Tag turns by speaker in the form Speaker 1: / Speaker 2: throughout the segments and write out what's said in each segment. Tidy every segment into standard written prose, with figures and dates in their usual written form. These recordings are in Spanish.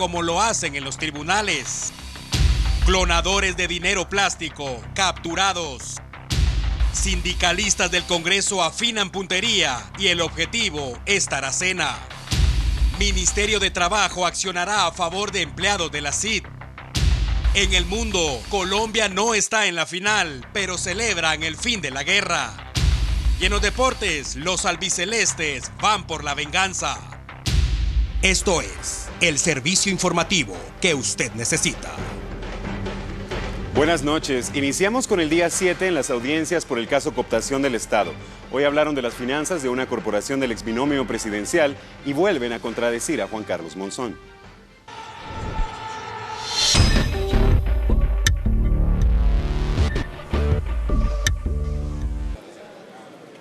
Speaker 1: como lo hacen en los tribunales. Clonadores de dinero plástico capturados. Sindicalistas del Congreso afinan puntería y el objetivo es Taracena. Ministerio de Trabajo accionará a favor de empleados de la CID. En el mundo, Colombia no está en la final, pero celebran el fin de la guerra. Y en los deportes, los albicelestes van por la venganza. Esto es el servicio informativo que usted necesita.
Speaker 2: Buenas noches. Iniciamos con el día 7 en las audiencias por el caso cooptación del Estado. Hoy hablaron de las finanzas de una corporación del exbinomio presidencial y vuelven a contradecir a Juan Carlos Monzón.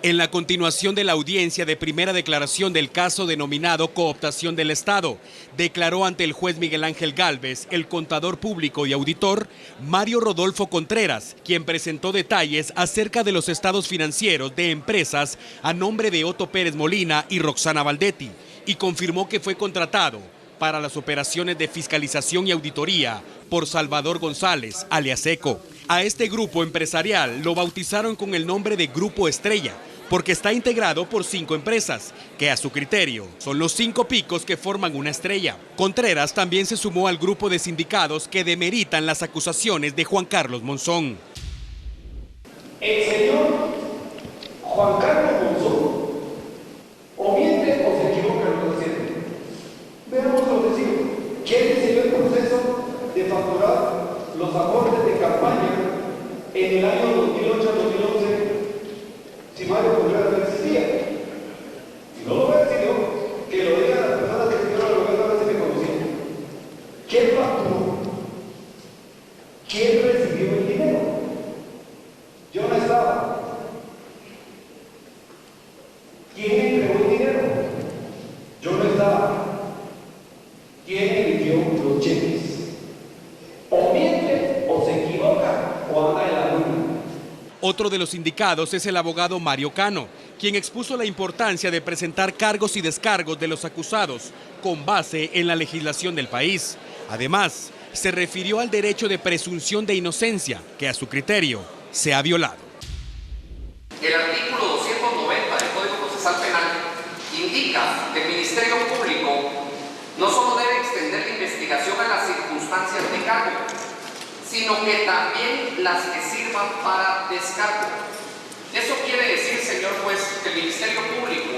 Speaker 1: En la continuación de la audiencia de primera declaración del caso denominado cooptación del Estado, declaró ante el juez Miguel Ángel Gálvez, el contador público y auditor, Mario Rodolfo Contreras, quien presentó detalles acerca de los estados financieros de empresas a nombre de Otto Pérez Molina y Roxana Valdetti, y confirmó que fue contratado para las operaciones de fiscalización y auditoría por Salvador González, alias Seco. A este grupo empresarial lo bautizaron con el nombre de Grupo Estrella, porque está integrado por 5 empresas, que a su criterio son los 5 picos que forman una estrella. Contreras también se sumó al grupo de sindicados que demeritan las acusaciones de Juan Carlos Monzón.
Speaker 3: El señor Juan Carlos Monzón o miente o se equivoca en lo que hace. Veamos lo que sigue. ¿Quién decidió el proceso de facturar los aportes de campaña en el año 2008-2011? Si Mario Contreras no existía. Si no lo hubiera decidido, que lo digan las personas que estuvieron al lugar donde se me conocían. ¿Quién facturó? ¿Quién recibió el dinero? Yo no estaba. ¿Quién entregó el dinero? Yo no estaba. ¿Quién emitió los cheques? O miente, o se equivoca, o anda en la luna.
Speaker 1: Otro de los indicados es el abogado Mario Cano, quien expuso la importancia de presentar cargos y descargos de los acusados con base en la legislación del país. Además, se refirió al derecho de presunción de inocencia, que a su criterio se ha violado.
Speaker 4: El artículo 290 del Código Procesal Penal indica que el Ministerio Público no solo debe extender la investigación a las circunstancias de cargo, sino que también las que sirvan para descargo. Eso quiere decir, señor juez, que el Ministerio Público,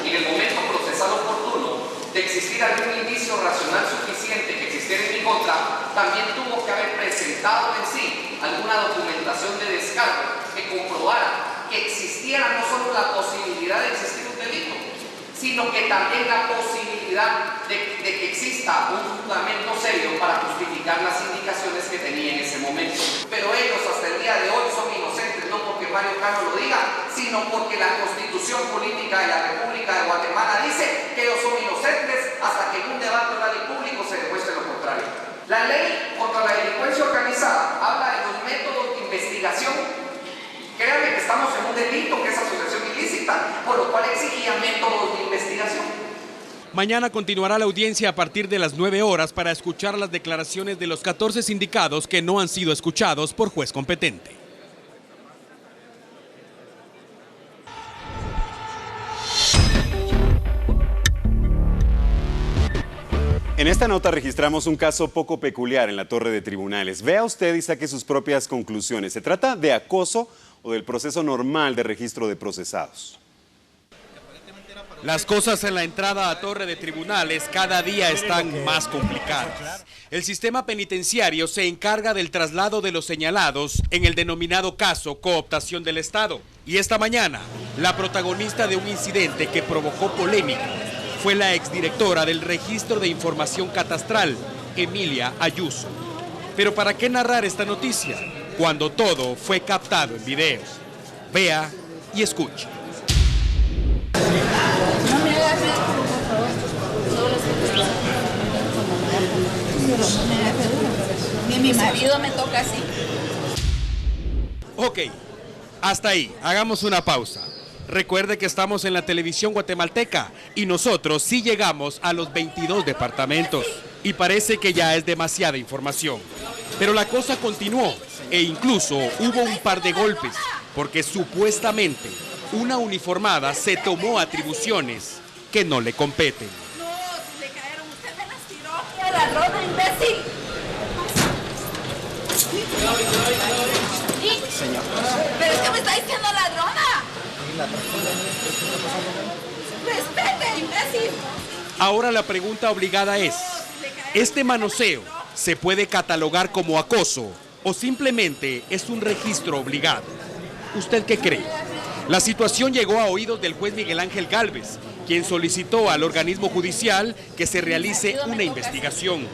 Speaker 4: en el momento procesal oportuno, de existir algún indicio racional suficiente que existiera en mi contra, también tuvo que haber presentado en sí alguna documentación de descargo que comprobara que existiera no solo la posibilidad de existir un delito, sino que también la posibilidad de que exista un fundamento serio para justificar las indicaciones que tenía en ese momento. Pero ellos hasta el día de hoy son inocentes, no porque Mario Cano lo diga, sino porque la Constitución Política de la República de Guatemala dice que ellos son inocentes hasta que en un debate oral y público se demuestre lo contrario. La ley contra la delincuencia organizada habla de los métodos de investigación. Créanme que estamos en un delito que es asociación ilícita, por lo cual exigía métodos de investigación.
Speaker 1: Mañana continuará la audiencia a partir de las 9 horas para escuchar las declaraciones de los 14 sindicados que no han sido escuchados por juez competente.
Speaker 2: En esta nota registramos un caso poco peculiar en la torre de tribunales. Vea usted y saque sus propias conclusiones. ¿Se trata de acoso o del proceso normal de registro de procesados?
Speaker 1: Las cosas en la entrada a torre de tribunales cada día están más complicadas. El sistema penitenciario se encarga del traslado de los señalados en el denominado caso cooptación del Estado. Y esta mañana, la protagonista de un incidente que provocó polémica fue la exdirectora del Registro de Información Catastral, Emilia Ayuso. Pero ¿para qué narrar esta noticia cuando todo fue captado en videos? Vea y escuche.
Speaker 5: No me hagas eso, por favor. Todos los que te pero no me hagas duro. Ni mi marido me toca así.
Speaker 1: Ok, hasta ahí, hagamos una pausa. Recuerde que estamos en la televisión guatemalteca y nosotros sí llegamos a los 22 departamentos. Y parece que ya es demasiada información. Pero la cosa continuó e incluso hubo un par de golpes, porque supuestamente una uniformada se tomó atribuciones que no le competen.
Speaker 5: No, si le cayeron, usted me las tiró. La roda, imbécil.
Speaker 6: Señor.
Speaker 5: Pero es que me está diciendo ladrona. Respete, imbécil.
Speaker 1: Ahora la pregunta obligada es, ¿este manoseo se puede catalogar como acoso o simplemente es un registro obligado? ¿Usted qué cree? La situación llegó a oídos del juez Miguel Ángel Gálvez, quien solicitó al organismo judicial que se realice una investigación.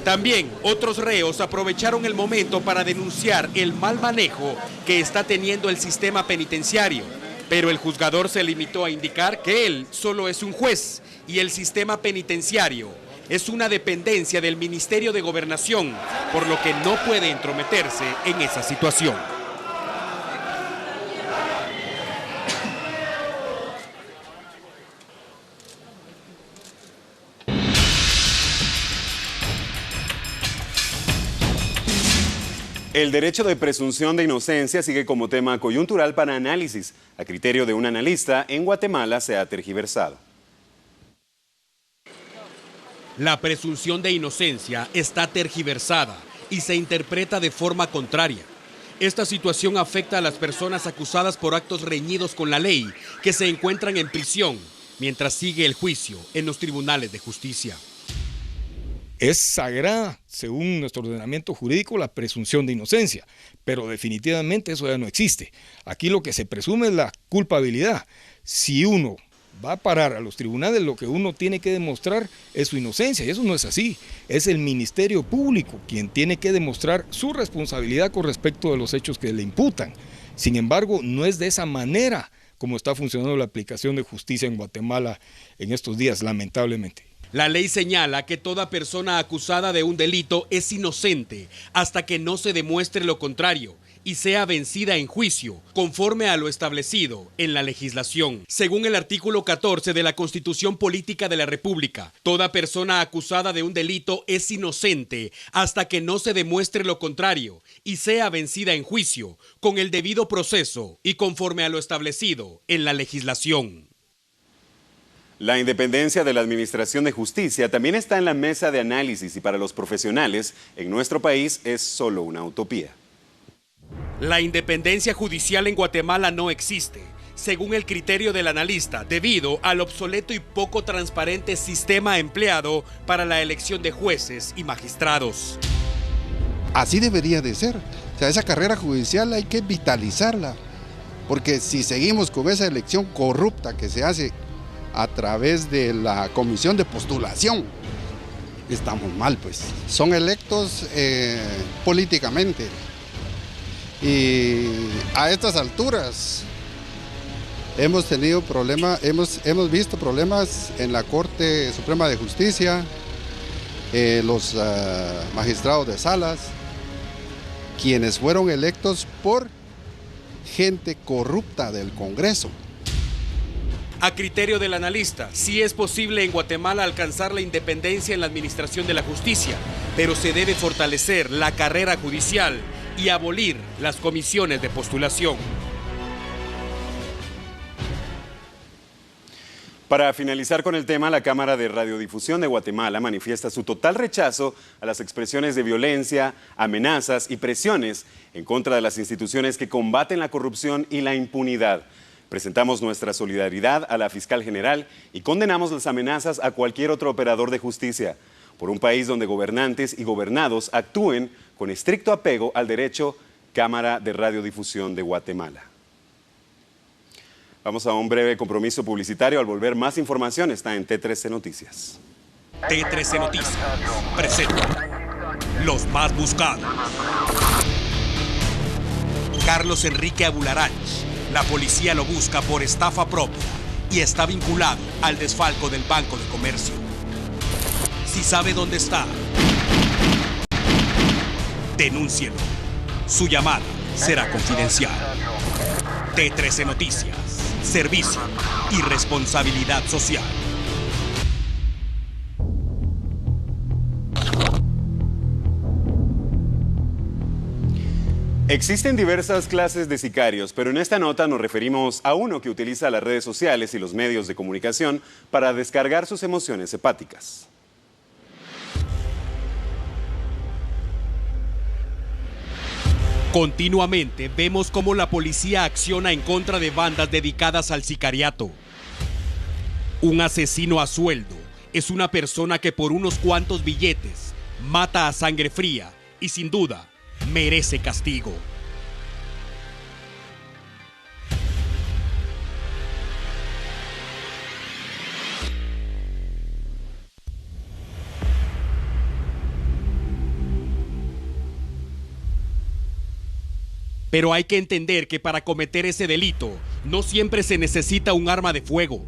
Speaker 1: También otros reos aprovecharon el momento para denunciar el mal manejo que está teniendo el sistema penitenciario, pero el juzgador se limitó a indicar que él solo es un juez y el sistema penitenciario es una dependencia del Ministerio de Gobernación, por lo que no puede entrometerse en esa situación.
Speaker 2: El derecho de presunción de inocencia sigue como tema coyuntural para análisis. A criterio de un analista, en Guatemala se ha tergiversado.
Speaker 1: La presunción de inocencia está tergiversada y se interpreta de forma contraria. Esta situación afecta a las personas acusadas por actos reñidos con la ley que se encuentran en prisión mientras sigue el juicio en los tribunales de justicia.
Speaker 7: Es sagrada, según nuestro ordenamiento jurídico, la presunción de inocencia, pero definitivamente eso ya no existe. Aquí lo que se presume es la culpabilidad. Si uno va a parar a los tribunales, lo que uno tiene que demostrar es su inocencia, y eso no es así. Es el Ministerio Público quien tiene que demostrar su responsabilidad con respecto de los hechos que le imputan. Sin embargo, no es de esa manera como está funcionando la aplicación de justicia en Guatemala en estos días, lamentablemente.
Speaker 1: La ley señala que toda persona acusada de un delito es inocente hasta que no se demuestre lo contrario y sea vencida en juicio, conforme a lo establecido en la legislación. Según el artículo 14 de la Constitución Política de la República, toda persona acusada de un delito es inocente hasta que no se demuestre lo contrario y sea vencida en juicio, con el debido proceso y conforme a lo establecido en la legislación.
Speaker 2: La independencia de la Administración de Justicia también está en la mesa de análisis y para los profesionales en nuestro país es solo una utopía.
Speaker 1: La independencia judicial en Guatemala no existe, según el criterio del analista, debido al obsoleto y poco transparente sistema empleado para la elección de jueces y magistrados.
Speaker 8: Así debería de ser. O sea, esa carrera judicial hay que vitalizarla, porque si seguimos con esa elección corrupta que se hace a través de la comisión de postulación, estamos mal, pues. Son electos políticamente. Y a estas alturas hemos tenido problemas, hemos visto problemas en la Corte Suprema de Justicia, los magistrados de salas, quienes fueron electos por gente corrupta del Congreso.
Speaker 1: A criterio del analista, sí es posible en Guatemala alcanzar la independencia en la administración de la justicia, pero se debe fortalecer la carrera judicial y abolir las comisiones de postulación.
Speaker 2: Para finalizar con el tema, la Cámara de Radiodifusión de Guatemala manifiesta su total rechazo a las expresiones de violencia, amenazas y presiones en contra de las instituciones que combaten la corrupción y la impunidad. Presentamos nuestra solidaridad a la fiscal general y condenamos las amenazas a cualquier otro operador de justicia por un país donde gobernantes y gobernados actúen con estricto apego al derecho. Cámara de Radiodifusión de Guatemala. Vamos a un breve compromiso publicitario. Al volver, más información está en T13 Noticias.
Speaker 1: T13 Noticias presenta los más buscados. Carlos Enrique Abularach. La policía lo busca por estafa propia y está vinculado al desfalco del Banco de Comercio. Si sabe dónde está, denúncielo. Su llamada será confidencial. T13 Noticias, servicio y responsabilidad social.
Speaker 2: Existen diversas clases de sicarios, pero en esta nota nos referimos a uno que utiliza las redes sociales y los medios de comunicación para descargar sus emociones hepáticas.
Speaker 1: Continuamente vemos cómo la policía acciona en contra de bandas dedicadas al sicariato. Un asesino a sueldo es una persona que por unos cuantos billetes mata a sangre fría y sin duda merece castigo. Pero hay que entender que para cometer ese delito no siempre se necesita un arma de fuego.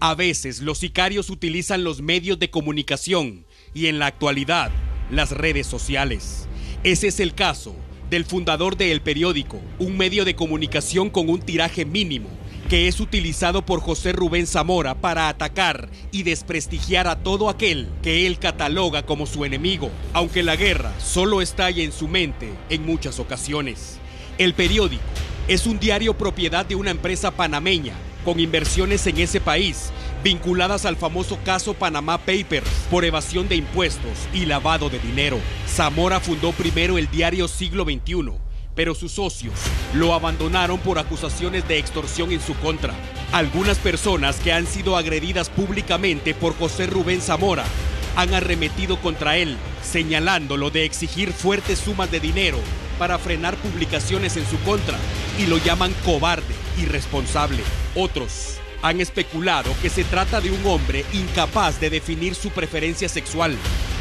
Speaker 1: A veces los sicarios utilizan los medios de comunicación y en la actualidad las redes sociales. Ese es el caso del fundador de El Periódico, un medio de comunicación con un tiraje mínimo que es utilizado por José Rubén Zamora para atacar y desprestigiar a todo aquel que él cataloga como su enemigo, aunque la guerra solo estalla en su mente en muchas ocasiones. El Periódico es un diario propiedad de una empresa panameña con inversiones en ese país vinculadas al famoso caso Panama Papers por evasión de impuestos y lavado de dinero. Zamora fundó primero el diario Siglo XXI, pero sus socios lo abandonaron por acusaciones de extorsión en su contra. Algunas personas que han sido agredidas públicamente por José Rubén Zamora han arremetido contra él, señalándolo de exigir fuertes sumas de dinero para frenar publicaciones en su contra y lo llaman cobarde, irresponsable. Otros han especulado que se trata de un hombre incapaz de definir su preferencia sexual,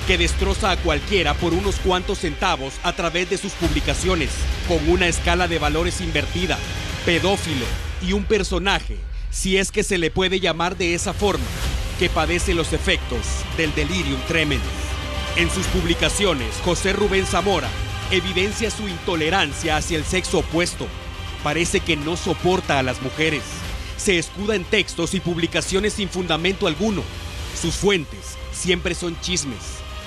Speaker 1: que destroza a cualquiera por unos cuantos centavos a través de sus publicaciones, con una escala de valores invertida, pedófilo y un personaje, si es que se le puede llamar de esa forma, que padece los efectos del delirium tremens. En sus publicaciones, José Rubén Zamora evidencia su intolerancia hacia el sexo opuesto. Parece que no soporta a las mujeres. Se escuda en textos y publicaciones sin fundamento alguno. Sus fuentes siempre son chismes,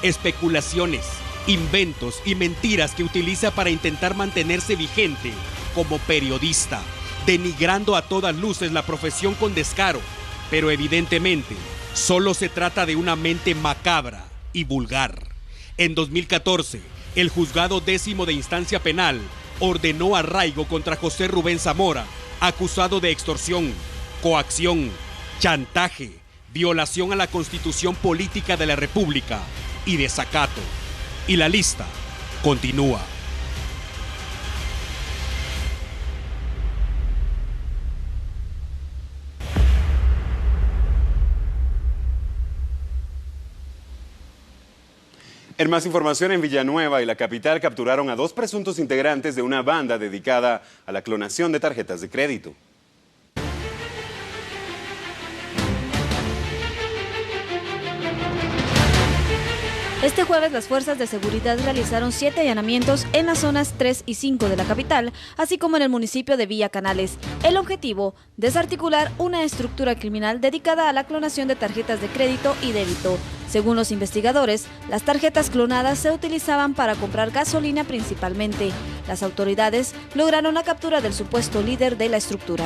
Speaker 1: especulaciones, inventos y mentiras que utiliza para intentar mantenerse vigente como periodista, denigrando a todas luces la profesión con descaro. Pero evidentemente, solo se trata de una mente macabra y vulgar. En 2014, el juzgado 10º de instancia penal ordenó arraigo contra José Rubén Zamora, acusado de extorsión, coacción, chantaje, violación a la Constitución Política de la República y desacato. Y la lista continúa.
Speaker 2: En más información, en Villanueva y la capital capturaron a 2 presuntos integrantes de una banda dedicada a la clonación de tarjetas de crédito.
Speaker 5: Este jueves las fuerzas de seguridad realizaron 7 allanamientos en las zonas 3 y 5 de la capital, así como en el municipio de Villa Canales. El objetivo, desarticular una estructura criminal dedicada a la clonación de tarjetas de crédito y débito. Según los investigadores, las tarjetas clonadas se utilizaban para comprar gasolina principalmente. Las autoridades lograron la captura del supuesto líder de la estructura.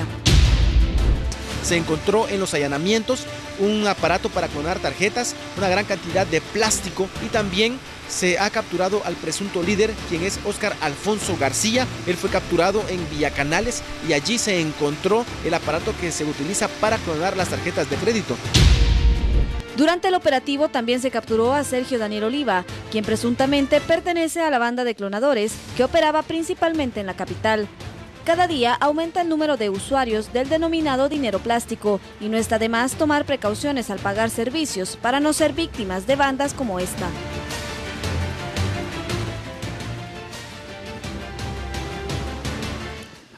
Speaker 6: Se encontró en los allanamientos un aparato para clonar tarjetas, una gran cantidad de plástico y también se ha capturado al presunto líder, quien es Óscar Alfonso García. Él fue capturado en Villacanales y allí se encontró el aparato que se utiliza para clonar las tarjetas de crédito.
Speaker 5: Durante el operativo también se capturó a Sergio Daniel Oliva, quien presuntamente pertenece a la banda de clonadores que operaba principalmente en la capital. Cada día aumenta el número de usuarios del denominado dinero plástico y no está de más tomar precauciones al pagar servicios para no ser víctimas de bandas como esta.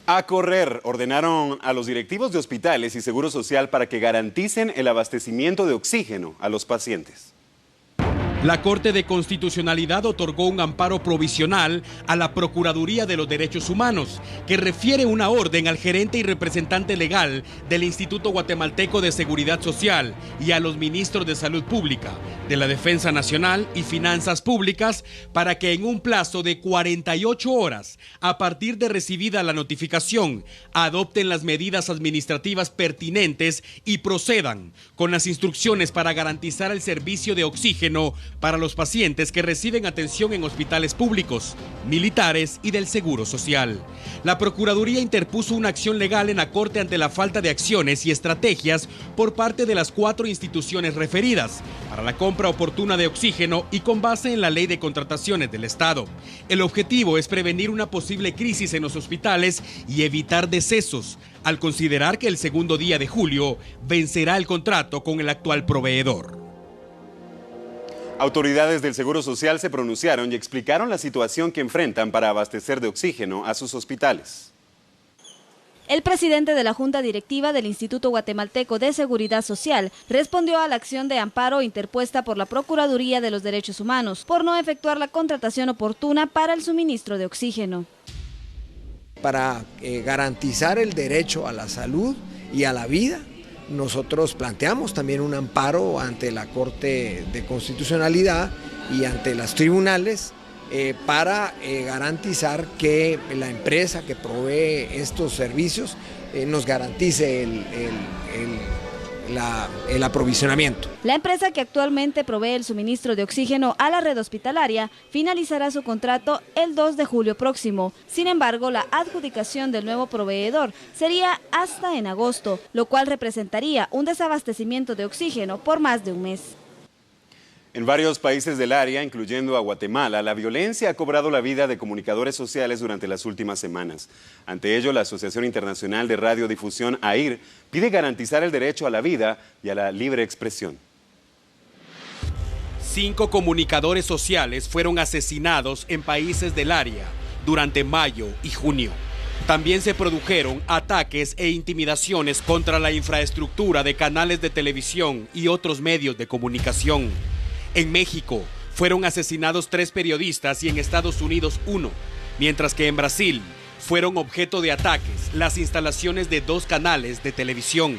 Speaker 2: A correr, ordenaron a los directivos de hospitales y Seguro Social para que garanticen el abastecimiento de oxígeno a los pacientes.
Speaker 1: La Corte de Constitucionalidad otorgó un amparo provisional a la Procuraduría de los Derechos Humanos, que refiere una orden al gerente y representante legal del Instituto Guatemalteco de Seguridad Social y a los ministros de Salud Pública, de la Defensa Nacional y Finanzas Públicas para que en un plazo de 48 horas, a partir de recibida la notificación, adopten las medidas administrativas pertinentes y procedan con las instrucciones para garantizar el servicio de oxígeno para los pacientes que reciben atención en hospitales públicos, militares y del Seguro Social. La Procuraduría interpuso una acción legal en la Corte ante la falta de acciones y estrategias por parte de las 4 instituciones referidas para la compra oportuna de oxígeno y con base en la Ley de Contrataciones del Estado. El objetivo es prevenir una posible crisis en los hospitales y evitar decesos, al considerar que el segundo día de julio vencerá el contrato con el actual proveedor.
Speaker 2: Autoridades del Seguro Social se pronunciaron y explicaron la situación que enfrentan para abastecer de oxígeno a sus hospitales.
Speaker 5: El presidente de la Junta Directiva del Instituto Guatemalteco de Seguridad Social respondió a la acción de amparo interpuesta por la Procuraduría de los Derechos Humanos por no efectuar la contratación oportuna para el suministro de oxígeno.
Speaker 9: Para garantizar el derecho a la salud y a la vida, nosotros planteamos también un amparo ante la Corte de Constitucionalidad y ante los tribunales para garantizar que la empresa que provee estos servicios nos garantice el aprovisionamiento.
Speaker 5: La empresa que actualmente provee el suministro de oxígeno a la red hospitalaria finalizará su contrato el 2 de julio próximo. Sin embargo, la adjudicación del nuevo proveedor sería hasta en agosto, lo cual representaría un desabastecimiento de oxígeno por más de un mes.
Speaker 2: En varios países del área, incluyendo a Guatemala, la violencia ha cobrado la vida de comunicadores sociales durante las últimas semanas. Ante ello, la Asociación Internacional de Radiodifusión, AIR, pide garantizar el derecho a la vida y a la libre expresión.
Speaker 1: 5 comunicadores sociales fueron asesinados en países del área durante mayo y junio. También se produjeron ataques e intimidaciones contra la infraestructura de canales de televisión y otros medios de comunicación. En México fueron asesinados 3 periodistas y en Estados Unidos 1, mientras que en Brasil fueron objeto de ataques las instalaciones de 2 canales de televisión.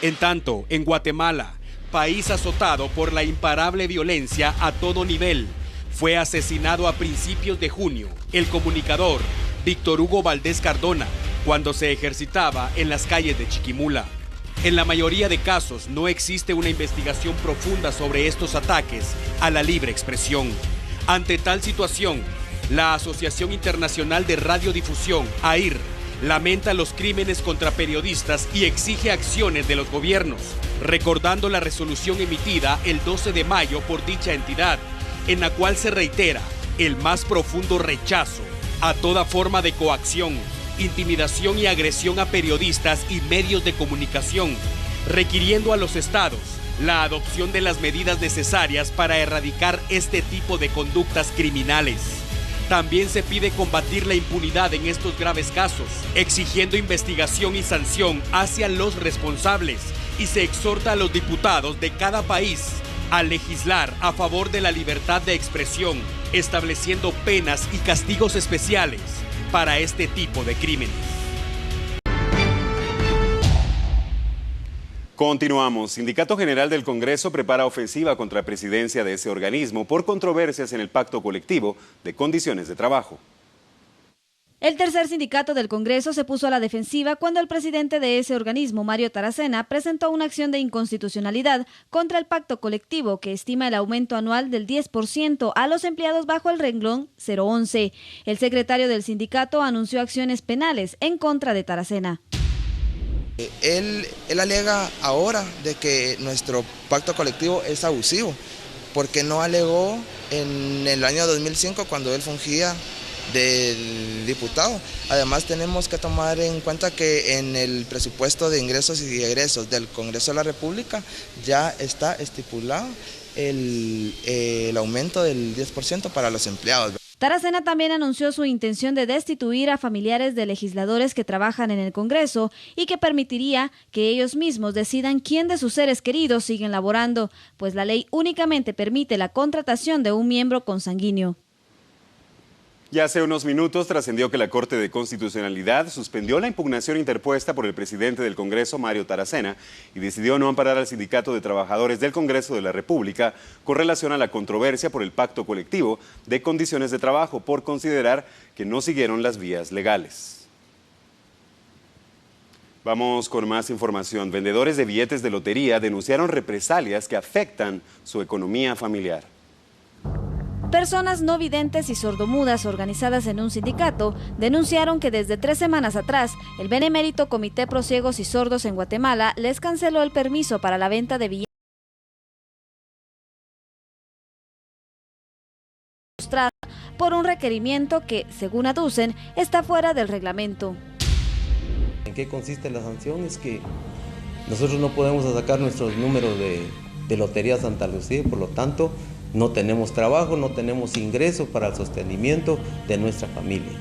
Speaker 1: En tanto, en Guatemala, país azotado por la imparable violencia a todo nivel, fue asesinado a principios de junio el comunicador Víctor Hugo Valdés Cardona cuando se ejercitaba en las calles de Chiquimula. En la mayoría de casos no existe una investigación profunda sobre estos ataques a la libre expresión. Ante tal situación, la Asociación Internacional de Radiodifusión, AIR, lamenta los crímenes contra periodistas y exige acciones de los gobiernos, recordando la resolución emitida el 12 de mayo por dicha entidad, en la cual se reitera el más profundo rechazo a toda forma de coacción, intimidación y agresión a periodistas y medios de comunicación, requiriendo a los estados la adopción de las medidas necesarias para erradicar este tipo de conductas criminales. También se pide combatir la impunidad en estos graves casos, exigiendo investigación y sanción hacia los responsables, y se exhorta a los diputados de cada país a legislar a favor de la libertad de expresión, estableciendo penas y castigos especiales para este tipo de crímenes.
Speaker 2: Continuamos. Sindicato General del Congreso prepara ofensiva contra la presidencia de ese organismo por controversias en el pacto colectivo de condiciones de trabajo.
Speaker 5: El tercer sindicato del Congreso se puso a la defensiva cuando el presidente de ese organismo, Mario Taracena, presentó una acción de inconstitucionalidad contra el pacto colectivo que estima el aumento anual del 10% a los empleados bajo el renglón 011. El secretario del sindicato anunció acciones penales en contra de Taracena.
Speaker 10: Él alega ahora de que nuestro pacto colectivo es abusivo, porque no alegó en el año 2005 cuando él fungía del diputado. Además tenemos que tomar en cuenta que en el presupuesto de ingresos y egresos del Congreso de la República ya está estipulado el aumento del 10% para los empleados.
Speaker 5: Taracena también anunció su intención de destituir a familiares de legisladores que trabajan en el Congreso y que permitiría que ellos mismos decidan quién de sus seres queridos siguen laborando, pues la ley únicamente permite la contratación de un miembro consanguíneo.
Speaker 2: Ya hace unos minutos trascendió que la Corte de Constitucionalidad suspendió la impugnación interpuesta por el presidente del Congreso, Mario Taracena, y decidió no amparar al Sindicato de Trabajadores del Congreso de la República con relación a la controversia por el pacto colectivo de condiciones de trabajo, por considerar que no siguieron las vías legales. Vamos con más información. Vendedores de billetes de lotería denunciaron represalias que afectan su economía familiar.
Speaker 5: Personas no videntes y sordomudas organizadas en un sindicato denunciaron que desde 3 semanas atrás el benemérito Comité Pro Ciegos y Sordos en Guatemala les canceló el permiso para la venta de billetes por un requerimiento que, según aducen, está fuera del reglamento.
Speaker 11: ¿En qué consiste la sanción? Es que nosotros no podemos sacar nuestros números de Lotería Santa Lucía, por lo tanto no tenemos trabajo, no tenemos ingreso para el sostenimiento de nuestra familia.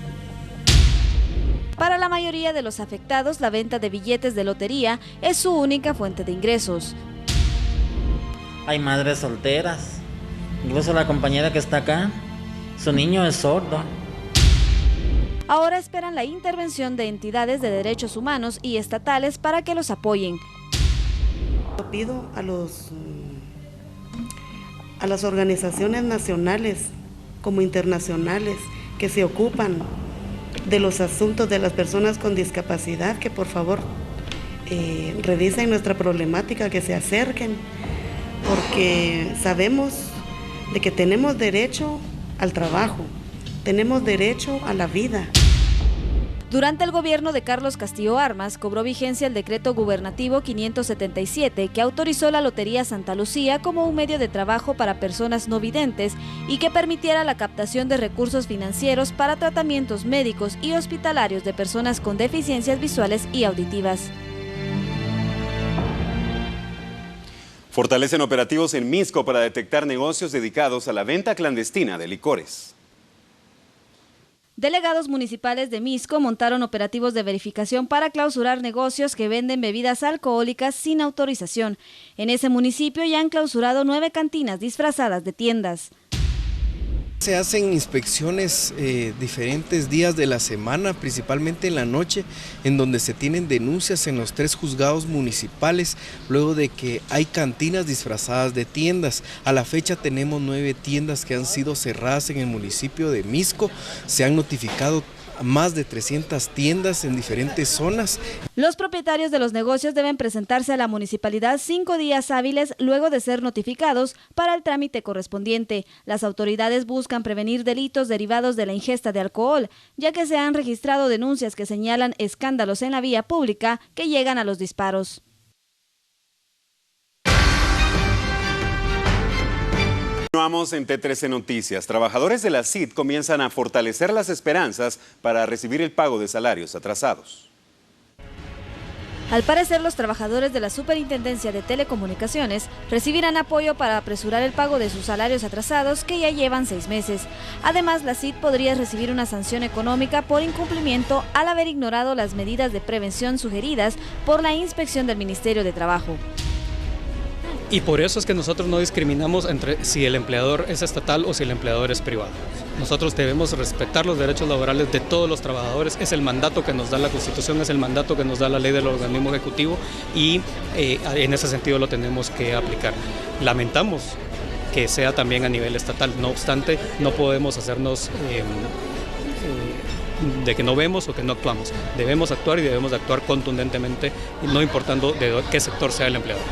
Speaker 5: Para la mayoría de los afectados, la venta de billetes de lotería es su única fuente de ingresos.
Speaker 12: Hay madres solteras, incluso la compañera que está acá, su niño es sordo.
Speaker 5: Ahora esperan la intervención de entidades de derechos humanos y estatales para que los apoyen.
Speaker 13: Pido a las organizaciones nacionales como internacionales que se ocupan de los asuntos de las personas con discapacidad, que por favor revisen nuestra problemática, que se acerquen, porque sabemos de que tenemos derecho al trabajo, tenemos derecho a la vida.
Speaker 5: Durante el gobierno de Carlos Castillo Armas cobró vigencia el decreto gubernativo 577 que autorizó la Lotería Santa Lucía como un medio de trabajo para personas no videntes y que permitiera la captación de recursos financieros para tratamientos médicos y hospitalarios de personas con deficiencias visuales y auditivas.
Speaker 2: Fortalecen operativos en Misco para detectar negocios dedicados a la venta clandestina de licores.
Speaker 5: Delegados municipales de Misco montaron operativos de verificación para clausurar negocios que venden bebidas alcohólicas sin autorización. En ese municipio ya han clausurado 9 cantinas disfrazadas de tiendas.
Speaker 6: Se hacen inspecciones diferentes días de la semana, principalmente en la noche, en donde se tienen denuncias en los 3 juzgados municipales, luego de que hay cantinas disfrazadas de tiendas. A la fecha tenemos 9 tiendas que han sido cerradas en el municipio de Misco. Se han notificado más de 300 tiendas en diferentes zonas.
Speaker 5: Los propietarios de los negocios deben presentarse a la municipalidad 5 días hábiles luego de ser notificados para el trámite correspondiente. Las autoridades buscan prevenir delitos derivados de la ingesta de alcohol, ya que se han registrado denuncias que señalan escándalos en la vía pública que llegan a los disparos.
Speaker 2: Continuamos en T13 Noticias. Trabajadores de la CIT comienzan a fortalecer las esperanzas para recibir el pago de salarios atrasados.
Speaker 5: Al parecer, los trabajadores de la Superintendencia de Telecomunicaciones recibirán apoyo para apresurar el pago de sus salarios atrasados que ya llevan 6 meses. Además, la CIT podría recibir una sanción económica por incumplimiento al haber ignorado las medidas de prevención sugeridas por la Inspección del Ministerio de Trabajo.
Speaker 14: Y por eso es que nosotros no discriminamos entre si el empleador es estatal o si el empleador es privado. Nosotros debemos respetar los derechos laborales de todos los trabajadores, es el mandato que nos da la Constitución, es el mandato que nos da la ley del organismo ejecutivo y en ese sentido lo tenemos que aplicar. Lamentamos que sea también a nivel estatal, no obstante, no podemos hacernos de que no vemos o que no actuamos. Debemos actuar y debemos actuar contundentemente, no importando de qué sector sea el empleador.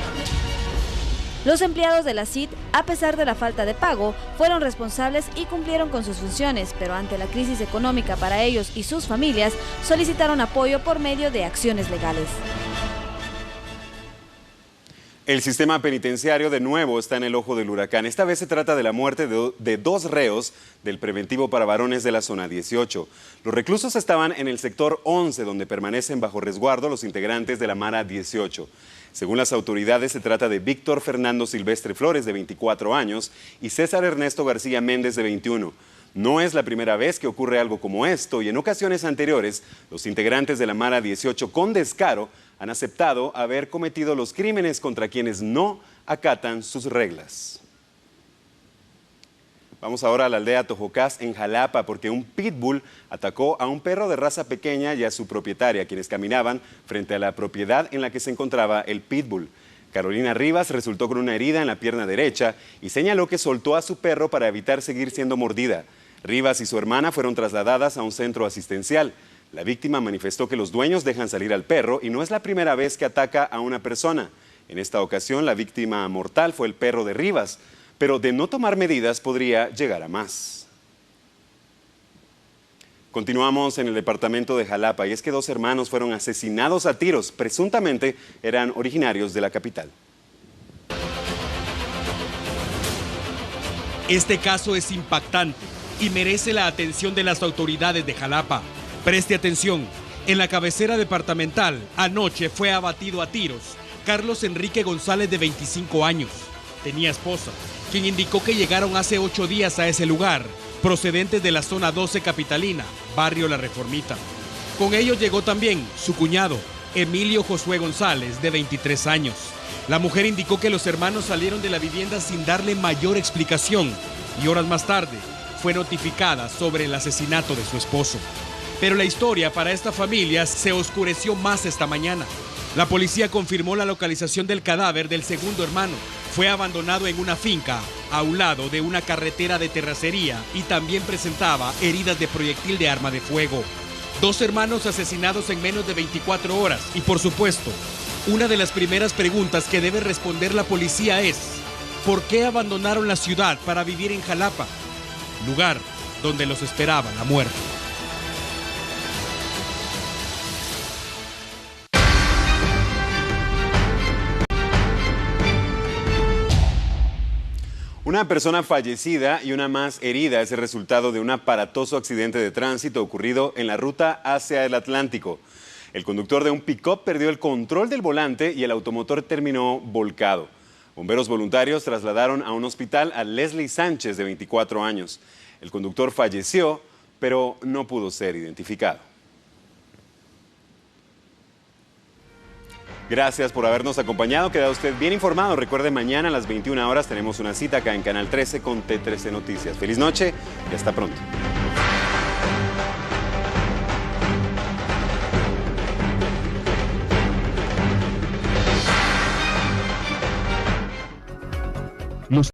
Speaker 5: Los empleados de la CIT, a pesar de la falta de pago, fueron responsables y cumplieron con sus funciones, pero ante la crisis económica para ellos y sus familias, solicitaron apoyo por medio de acciones legales.
Speaker 2: El sistema penitenciario de nuevo está en el ojo del huracán. Esta vez se trata de la muerte de 2 reos del preventivo para varones de la zona 18. Los reclusos estaban en el sector 11, donde permanecen bajo resguardo los integrantes de la Mara 18. Según las autoridades, se trata de Víctor Fernando Silvestre Flores, de 24 años, y César Ernesto García Méndez, de 21. No es la primera vez que ocurre algo como esto y en ocasiones anteriores los integrantes de la Mara 18 con descaro han aceptado haber cometido los crímenes contra quienes no acatan sus reglas. Vamos ahora a la aldea Tojocás en Jalapa porque un pitbull atacó a un perro de raza pequeña y a su propietaria, quienes caminaban frente a la propiedad en la que se encontraba el pitbull. Carolina Rivas resultó con una herida en la pierna derecha y señaló que soltó a su perro para evitar seguir siendo mordida. Rivas y su hermana fueron trasladadas a un centro asistencial. La víctima manifestó que los dueños dejan salir al perro y no es la primera vez que ataca a una persona. En esta ocasión, la víctima mortal fue el perro de Rivas, pero de no tomar medidas podría llegar a más. Continuamos en el departamento de Jalapa y es que 2 hermanos fueron asesinados a tiros, presuntamente eran originarios de la capital.
Speaker 1: Este caso es impactante y merece la atención de las autoridades de Jalapa. Preste atención, en la cabecera departamental anoche fue abatido a tiros Carlos Enrique González de 25 años. Tenía esposa, quien indicó que llegaron hace 8 días a ese lugar, procedentes de la zona 12 capitalina, barrio La Reformita. Con ellos llegó también su cuñado, Emilio Josué González, de 23 años. La mujer indicó que los hermanos salieron de la vivienda sin darle mayor explicación y horas más tarde fue notificada sobre el asesinato de su esposo. Pero la historia para esta familia se oscureció más esta mañana. La policía confirmó la localización del cadáver del segundo hermano. Fue abandonado en una finca, a un lado de una carretera de terracería y también presentaba heridas de proyectil de arma de fuego. 2 hermanos asesinados en menos de 24 horas y por supuesto, una de las primeras preguntas que debe responder la policía es ¿por qué abandonaron la ciudad para vivir en Jalapa? Lugar donde los esperaba la muerte.
Speaker 2: Una persona fallecida y una más herida es el resultado de un aparatoso accidente de tránsito ocurrido en la ruta hacia el Atlántico. El conductor de un pick-up perdió el control del volante y el automotor terminó volcado. Bomberos voluntarios trasladaron a un hospital a Leslie Sánchez, de 24 años. El conductor falleció, pero no pudo ser identificado. Gracias por habernos acompañado. Queda usted bien informado. Recuerde, mañana a las 21 horas tenemos una cita acá en Canal 13 con T13 Noticias. Feliz noche y hasta pronto.